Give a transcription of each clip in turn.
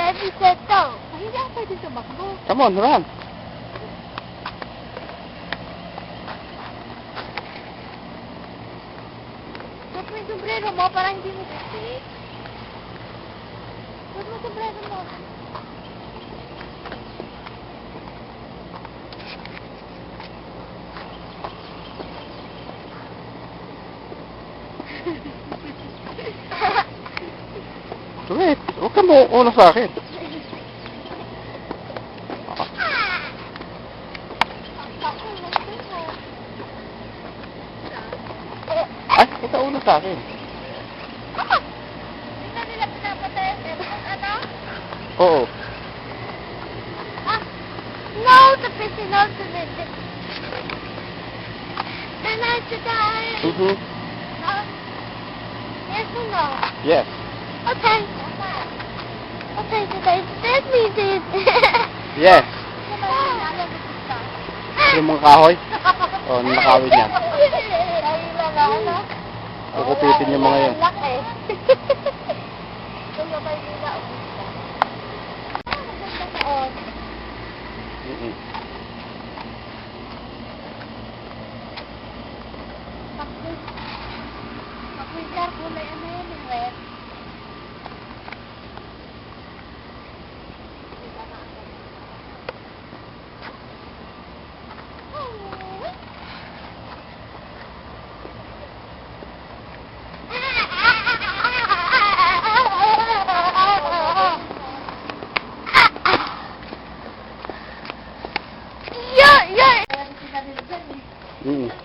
Daddy said no. Hindi ako pwede tumakbo. Come on, run. Suot mo yung sombrero mo para hindi mo kasi. Suot mo yung sombrero mo. Wait, huwag ka mo una sa akin. Ay, ikaw una sa akin. Hindi na nila pinapatay ang cellphone, ano? Oo. Ah, no to pissy, no to this. Then I should die. Mm-hmm. No. Yes or no? Yes. Okay. Okay, so that means it. Yes. Yung mga kahoy? Oh, nakawin niya. Kukupitin yung mga yun. Laki. Kaya ba yung nila Mm-mm. Pag-winter kulay ano yun, red.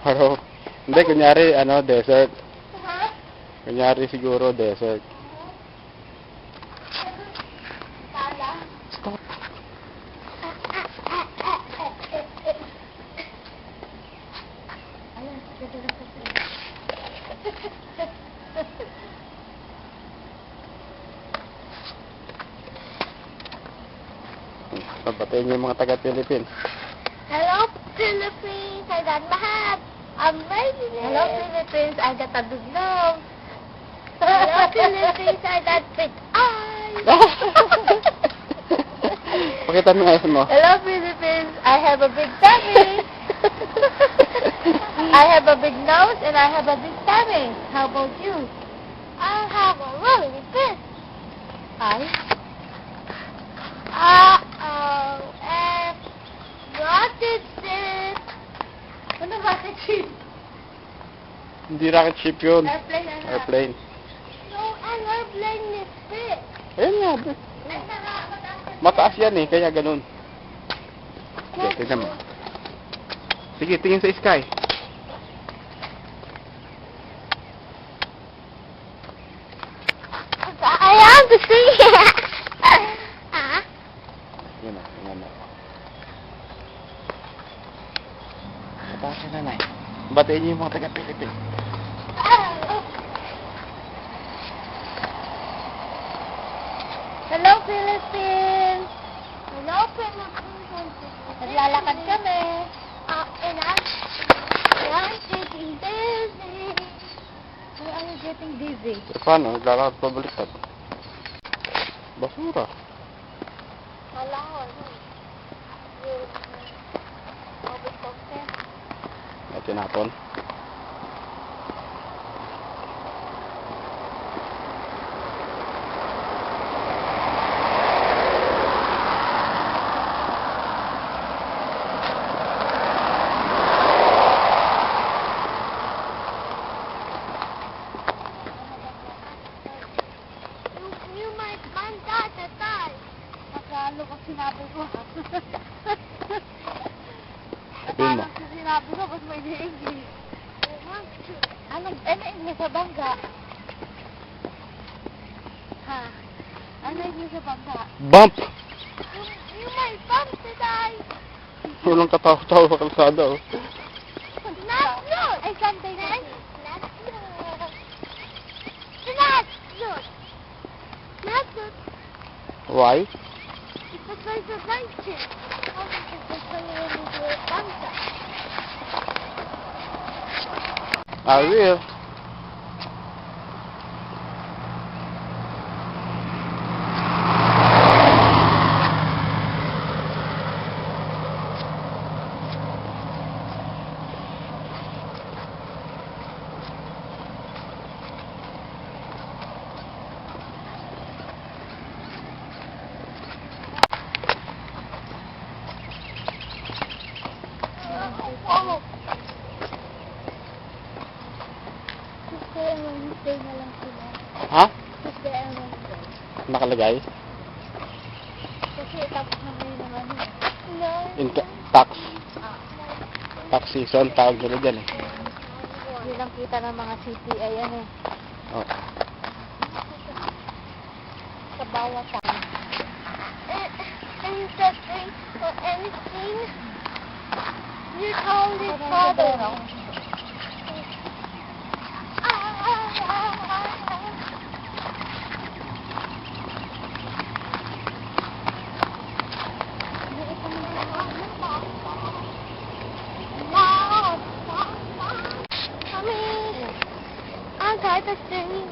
Pero, hindi, kunyari, desert. Kunyari siguro, desert. Stop. Pabatayin niyo yung mga taga-Philippines. Hello, Philippines! I got my hat! I'm ready. Hello, Philippines! I got a big nose! Hello, Philippines! I got big eyes! Pakita mo nga mo. Hello, Philippines! I have a big tummy! I have a big nose and I have a big tummy. How about you? I have a really big eyes. Uh-oh. And rocket ship. Ano rocket ship? Hindi rocket ship yun. Airplane. Airplane. No, an airplane is big. Ayan nga. Mataas yan eh, kaya ganun. Okay, tignan mo. Sige, tingin sa sky. I have to see it. Yun na, tingnan mo. Mataas yan, nanay. Batiin niyo yung mga taga-Philippines. Hello, Philippines! Hello, Philippines! Naglalakad kami. And I'm getting dizzy. Why are you getting dizzy? Paano? Naglalakad pa baliktad. Basura. Wala ko. Overcooked. At tinapon. You might find out that time. Nakalo ko sinabi ko. Sabihin mo. Nakalo ko sinabi ko, mas may English. Ano English sa bangga? Ha? Ano English sa bangga? Bump! You might bump today. Walang katawa-tawa sa kalsada, oh. Not good. Ay, something else? Not good. Not good. Not good. Why? Because there's a bunch. Oh, because when you really do it, bump. I will. Ha? Kasi ano, Nakalagay? kasi tapos na ngayon ng ano. No. Tax. Ah. Tax season, tawag nila dyan eh. Yun ang kita ng mga CPA, ano, Oh. sa bawat tao. Anything or anything, you told his father. I'm tired of singing.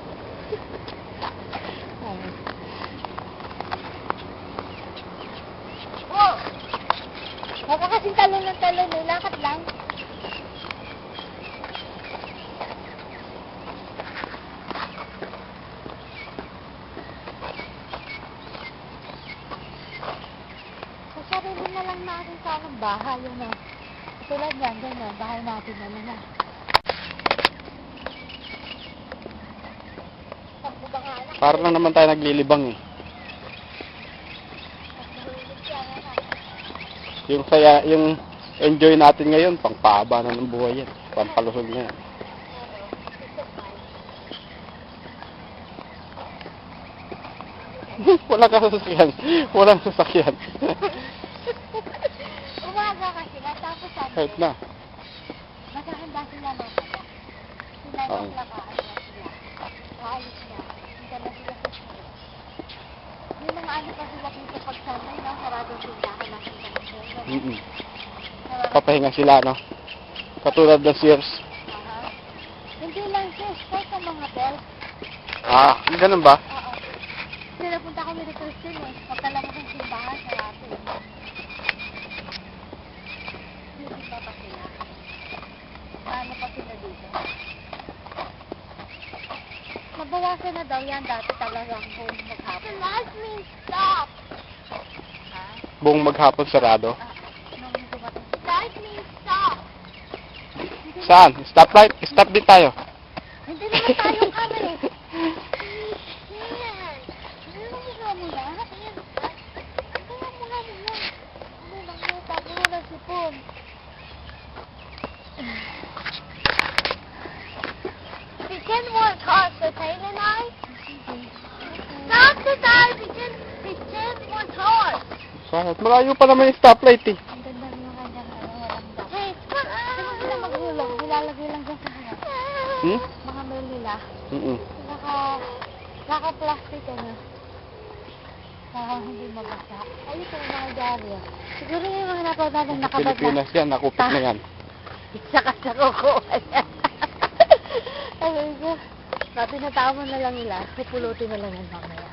Whoa! Huwag ka kasing talon ng talon eh. Lakad lang. Sa sarili na lang natin sa anong bahay yun ah. Tulad yan, ganyan. Bahay natin na lang ah. Sampu ba nga anak? Para lang naman tayo naglilibang eh. Nahulog siya anak. Yung saya, yung enjoy natin ngayon, pangpahaba na ng buhay yan. Pampalusog na yan. Walang sasakyan. Walang sasakyan. Umaga kasi nga, tapos ano, Kahit na. maghahanda sila mamaya. Sila Oo. naglakaan na sila. Aalis na. Hindi na sila sa school. Yung mga ano pa sila dito pag sanay, no? Saradong tindahan na sila ng buwan. Mm-mm. Papahinga sila, no? Katulad ng Sears. Aha. Hindi lang sis, kahit sa mga belt. Ah, ganun ba? Oo. Kasi napunta kami dito Christian eh. Pagkalabas ng simbahan, sarado eh. Hindi pa pa sila. Ano pa sila dito? Mabawasan na daw yan dati talagang kung maghapon. The last means stop. Ha? Buong maghapon sarado. Nung dumating. That means stop. Saan? Stoplight? Stop din tayo. Hindi naman tayo kami eh. Yan. Hindi naman muna muna. Yan. Hindi naman muna muna. Ano lang mo, bago mo ng sipon. We can work hard, so Taylor and I. Stop the time. We can work hard. Bakit? Malayo pa naman yung stoplight eh. Ang ganda ng kanyang walang dap. Hey, saan sila maghulog? Nilalagay lang dyan sa kanya. Hmm? Mga mail nila. Mm-mm. Naka-plastic ano. Para hindi mabasa. Ay, ito yung mga dyaryo. Siguro yung mga napawad natin nakabad na. Pilipinas yan, nakupit na yan. Saka sa kukuha niya. Ay, ko. Sabi na tama na lang nila. Pupulutin na lang yan mamaya.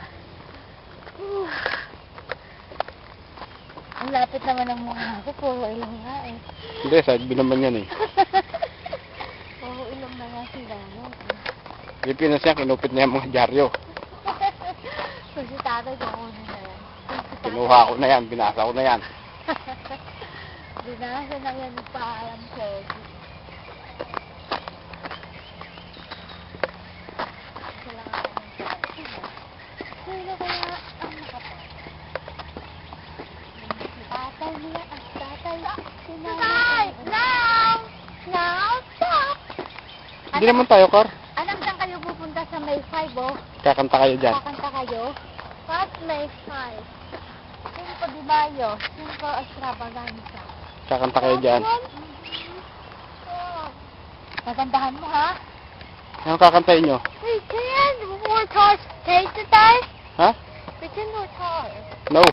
Ang lapit naman ng mukha ko. Puro ilang nga eh. Hindi, side view naman yan eh. Puro ilang na nga sila. No? Pilipinas yan, kinupit na yung mga dyaryo. So si tatay ko na yan. Kinuha ko na yan, binasa ko na yan. Binasa na yan yung paalam ko. Sino kaya ang nakapag? Tatay niya ang tatay. Tatay! Now! Now! Stop! Hindi naman tayo, Kar. Alam saan kayo pupunta sa May 5, oh? Kakanta kayo dyan. Kakanta kayo? What May 5? 5 de Mayo. 5 Extravaganza. Kakanta kayo dyan. Magandahan mo, ha? Anong kakantayin nyo? We can work hard. Take the time. Ha? We can work hard. No.